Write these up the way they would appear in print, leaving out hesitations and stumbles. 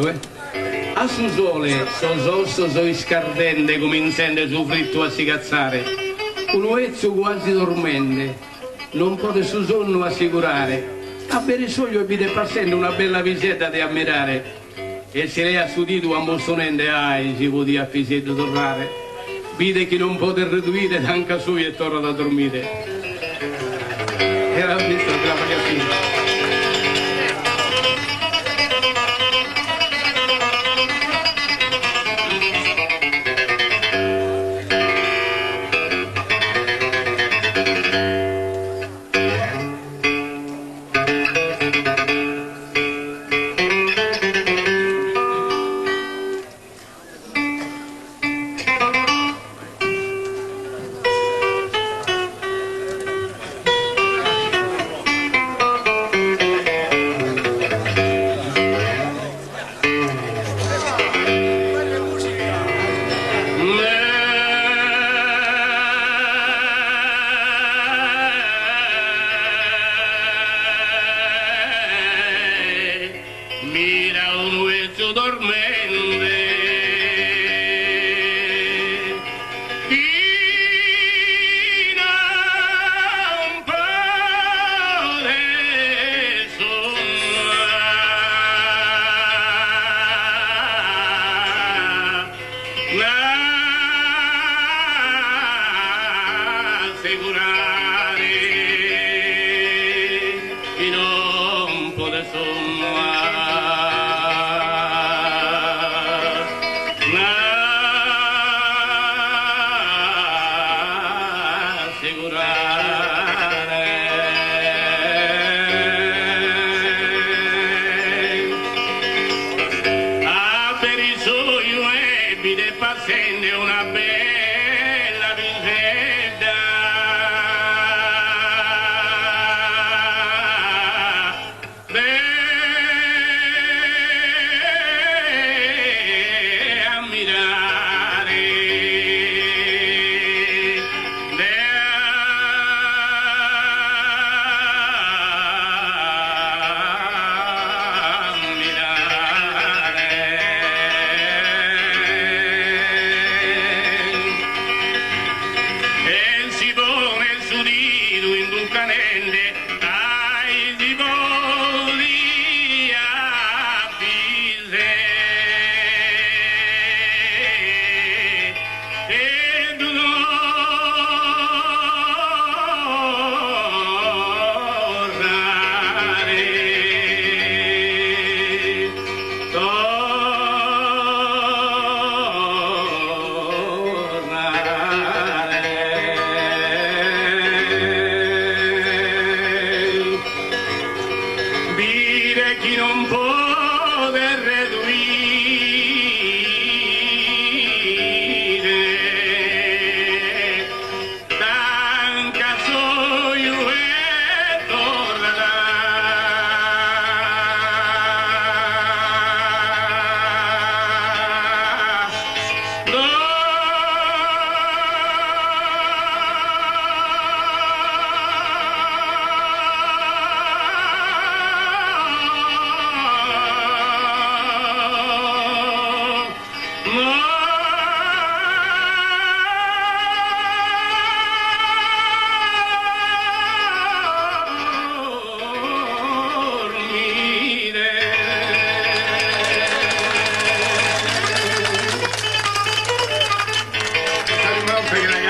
certo, A su sole, so scardente come incende su fritto a si cazzare. Un uezzo quasi dormente, non può su sonno assicurare. A bere soglio e vide passando una bella visetta di ammirare. E se lei ha sudito a mossonente, si podia a fisetto tornare. Vide che non può reduire anche su e torna a dormire. Era visto la ragazzina.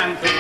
Canto.